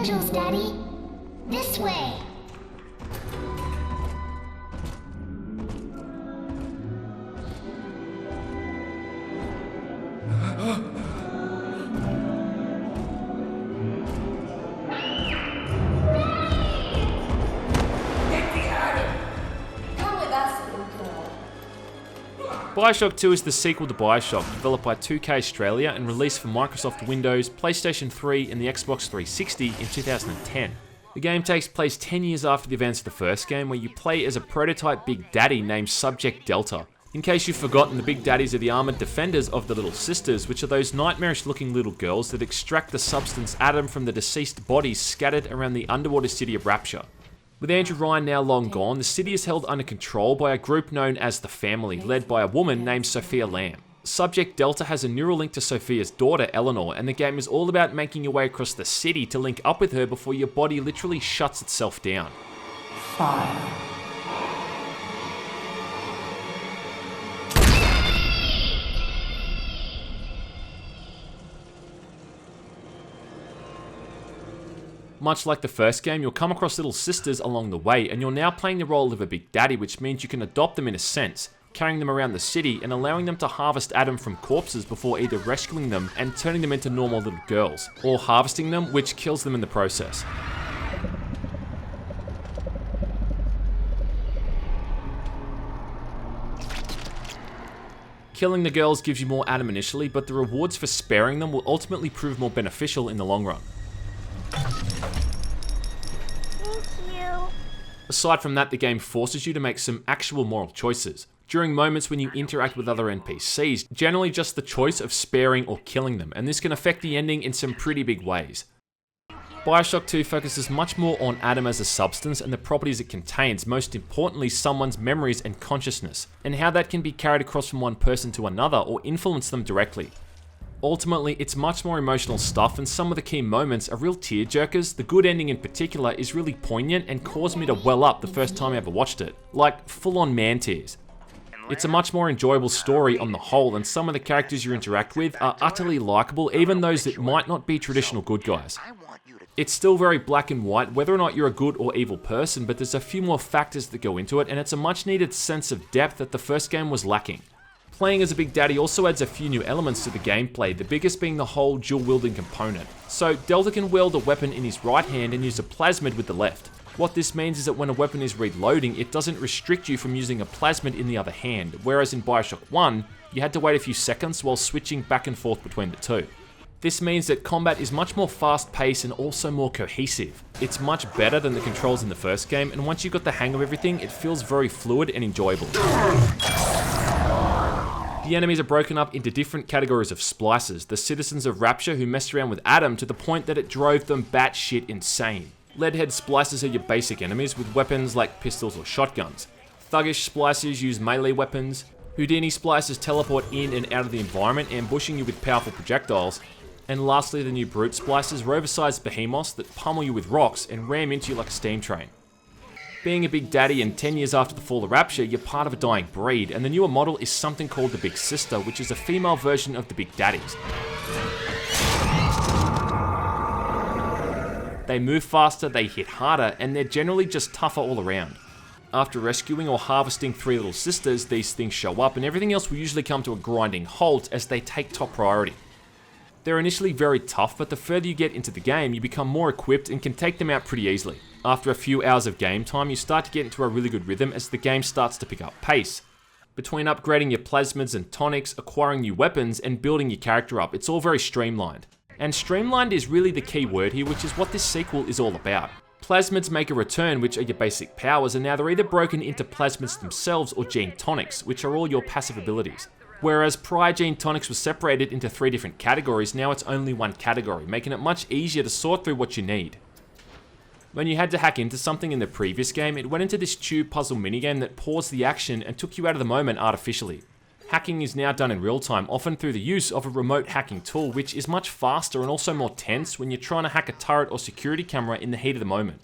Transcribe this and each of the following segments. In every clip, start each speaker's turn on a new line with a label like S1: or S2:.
S1: angels, Daddy. This way.
S2: Bioshock 2 is the sequel to Bioshock, developed by 2K Australia and released for Microsoft Windows, PlayStation 3 and the Xbox 360 in 2010. The game takes place 10 years after the events of the first game, where you play as a prototype Big Daddy named Subject Delta. In case you've forgotten, the Big Daddies are the armoured defenders of the Little Sisters, which are those nightmarish looking little girls that extract the substance Adam from the deceased bodies scattered around the underwater city of Rapture. With Andrew Ryan now long gone, the city is held under control by a group known as the Family, led by a woman named Sophia Lamb. Subject Delta has a neural link to Sophia's daughter, Eleanor, and the game is all about making your way across the city to link up with her before your body literally shuts itself down.
S3: 5.
S2: Much like the first game, you'll come across little sisters along the way, and you're now playing the role of a Big Daddy, which means you can adopt them in a sense, carrying them around the city and allowing them to harvest Adam from corpses before either rescuing them and turning them into normal little girls, or harvesting them, which kills them in the process. Killing the girls gives you more Adam initially, but the rewards for sparing them will ultimately prove more beneficial in the long run. Aside from that, the game forces you to make some actual moral choices. During moments when you interact with other NPCs, generally just the choice of sparing or killing them, and this can affect the ending in some pretty big ways. Bioshock 2 focuses much more on Adam as a substance and the properties it contains, most importantly someone's memories and consciousness, and how that can be carried across from one person to another or influence them directly. Ultimately, it's much more emotional stuff, and some of the key moments are real tearjerkers. The good ending in particular is really poignant and caused me to well up the first time I ever watched it, like full-on man tears. It's a much more enjoyable story on the whole, and some of the characters you interact with are utterly likeable, even those that might not be traditional good guys. It's still very black and white whether or not you're a good or evil person, but there's a few more factors that go into it, and it's a much needed sense of depth that the first game was lacking. Playing as a Big Daddy also adds a few new elements to the gameplay, the biggest being the whole dual-wielding component. So Delta can wield a weapon in his right hand and use a plasmid with the left. What this means is that when a weapon is reloading, it doesn't restrict you from using a plasmid in the other hand, whereas in Bioshock 1, you had to wait a few seconds while switching back and forth between the two. This means that combat is much more fast-paced and also more cohesive. It's much better than the controls in the first game, and once you've got the hang of everything, it feels very fluid and enjoyable. The enemies are broken up into different categories of splicers, the citizens of Rapture who messed around with Adam to the point that it drove them batshit insane. Leadhead splicers are your basic enemies with weapons like pistols or shotguns. Thuggish splicers use melee weapons. Houdini splicers teleport in and out of the environment, ambushing you with powerful projectiles. And lastly, the new brute splicers are oversized behemoths that pummel you with rocks and ram into you like a steam train. Being a Big Daddy and 10 years after the Fall of Rapture, you're part of a dying breed, and the newer model is something called the Big Sister, which is a female version of the Big Daddies. They move faster, they hit harder, and they're generally just tougher all around. After rescuing or harvesting 3 little sisters, these things show up, and everything else will usually come to a grinding halt as they take top priority. They're initially very tough, but the further you get into the game, you become more equipped and can take them out pretty easily. After a few hours of game time, you start to get into a really good rhythm as the game starts to pick up pace. Between upgrading your plasmids and tonics, acquiring new weapons, and building your character up, it's all very streamlined. And streamlined is really the key word here, which is what this sequel is all about. Plasmids make a return, which are your basic powers, and now they're either broken into plasmids themselves or gene tonics, which are all your passive abilities. Whereas prior gene tonics was separated into 3 different categories, now it's only one category, making it much easier to sort through what you need. When you had to hack into something in the previous game, it went into this tube puzzle minigame that paused the action and took you out of the moment artificially. Hacking is now done in real time, often through the use of a remote hacking tool, which is much faster and also more tense when you're trying to hack a turret or security camera in the heat of the moment.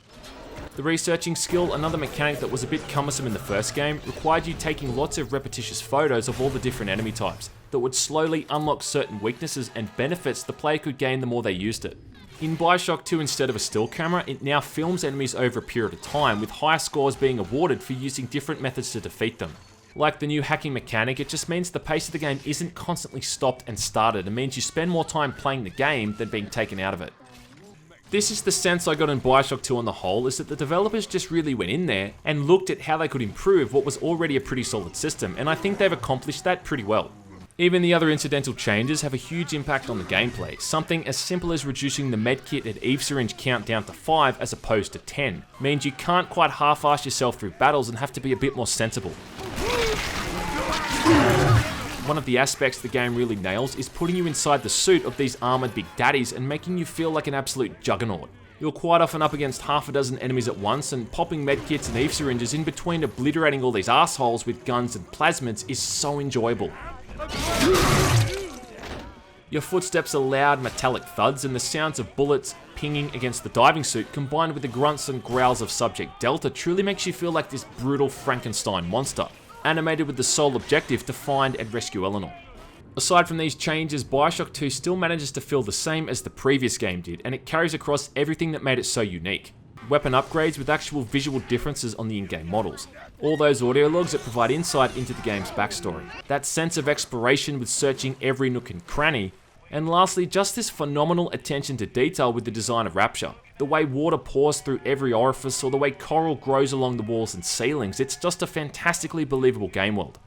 S2: The researching skill, another mechanic that was a bit cumbersome in the first game, required you taking lots of repetitious photos of all the different enemy types that would slowly unlock certain weaknesses and benefits the player could gain the more they used it. In Bioshock 2, instead of a still camera, it now films enemies over a period of time, with higher scores being awarded for using different methods to defeat them. Like the new hacking mechanic, it just means the pace of the game isn't constantly stopped and started, and means you spend more time playing the game than being taken out of it. This is the sense I got in Bioshock 2 on the whole, is that the developers just really went in there and looked at how they could improve what was already a pretty solid system, and I think they've accomplished that pretty well. Even the other incidental changes have a huge impact on the gameplay. Something as simple as reducing the medkit and Eve syringe count down to 5 as opposed to 10 means you can't quite half-ass yourself through battles and have to be a bit more sensible. One of the aspects the game really nails is putting you inside the suit of these armoured Big Daddies and making you feel like an absolute juggernaut. You're quite often up against half a dozen enemies at once, and popping medkits and Eve syringes in between obliterating all these assholes with guns and plasmids is so enjoyable. Your footsteps are loud metallic thuds, and the sounds of bullets pinging against the diving suit combined with the grunts and growls of Subject Delta truly makes you feel like this brutal Frankenstein monster, animated with the sole objective to find and rescue Eleanor. Aside from these changes, Bioshock 2 still manages to feel the same as the previous game did, and it carries across everything that made it so unique. Weapon upgrades with actual visual differences on the in-game models. All those audio logs that provide insight into the game's backstory. That sense of exploration with searching every nook and cranny. And lastly, just this phenomenal attention to detail with the design of Rapture. The way water pours through every orifice, or the way coral grows along the walls and ceilings, it's just a fantastically believable game world.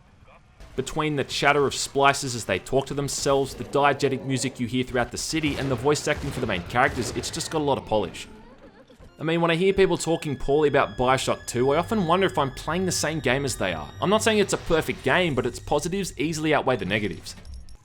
S2: Between the chatter of splicers as they talk to themselves, the diegetic music you hear throughout the city, and the voice acting for the main characters, it's just got a lot of polish. I mean, when I hear people talking poorly about Bioshock 2, I often wonder if I'm playing the same game as they are. I'm not saying it's a perfect game, but its positives easily outweigh the negatives.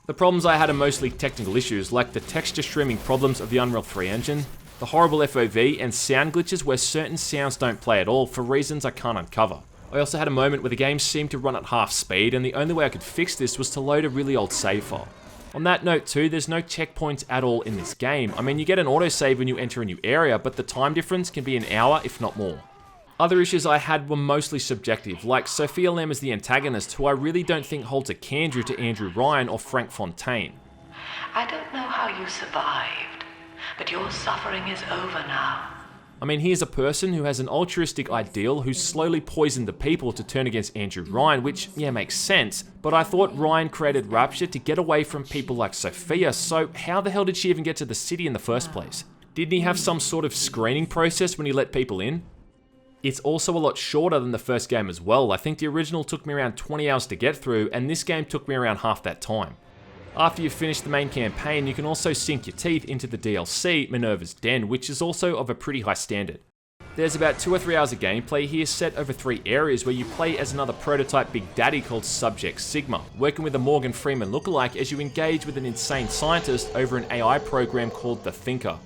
S2: The problems I had are mostly technical issues, like the texture streaming problems of the Unreal 3 engine, the horrible FOV, and sound glitches where certain sounds don't play at all for reasons I can't uncover. I also had a moment where the game seemed to run at half speed, and the only way I could fix this was to load a really old save file. On that note too, there's no checkpoints at all in this game. I mean, you get an autosave when you enter a new area, but the time difference can be an hour, if not more. Other issues I had were mostly subjective, like Sophia Lamb as the antagonist, who I really don't think holds a candle to Andrew Ryan or Frank Fontaine.
S3: I don't know how you survived, but your suffering is over now.
S2: I mean, here's a person who has an altruistic ideal who slowly poisoned the people to turn against Andrew Ryan, which, yeah, makes sense, but I thought Ryan created Rapture to get away from people like Sophia, so how the hell did she even get to the city in the first place? Didn't he have some sort of screening process when he let people in? It's also a lot shorter than the first game as well. I think the original took me around 20 hours to get through, and this game took me around half that time. After you've finished the main campaign, you can also sink your teeth into the DLC, Minerva's Den, which is also of a pretty high standard. There's about 2 or 3 hours of gameplay here set over 3 areas where you play as another prototype Big Daddy called Subject Sigma, working with a Morgan Freeman lookalike as you engage with an insane scientist over an AI program called the Thinker.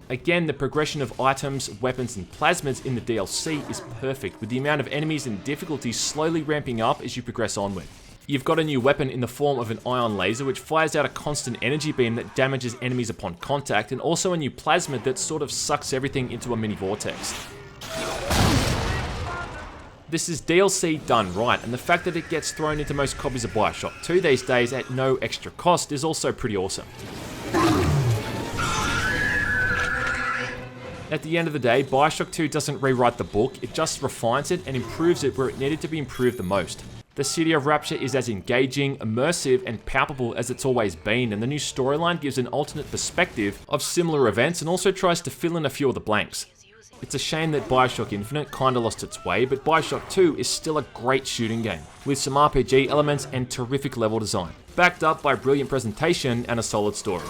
S2: Again, the progression of items, weapons and plasmids in the DLC is perfect, with the amount of enemies and difficulties slowly ramping up as you progress onward. You've got a new weapon in the form of an ion laser which fires out a constant energy beam that damages enemies upon contact, and also a new plasmid that sort of sucks everything into a mini vortex. This is DLC done right, and the fact that it gets thrown into most copies of Bioshock 2 these days at no extra cost is also pretty awesome. At the end of the day, Bioshock 2 doesn't rewrite the book, it just refines it and improves it where it needed to be improved the most. The city of Rapture is as engaging, immersive, and palpable as it's always been, and the new storyline gives an alternate perspective of similar events and also tries to fill in a few of the blanks. It's a shame that Bioshock Infinite kinda lost its way, but Bioshock 2 is still a great shooting game, with some RPG elements and terrific level design, backed up by brilliant presentation and a solid story.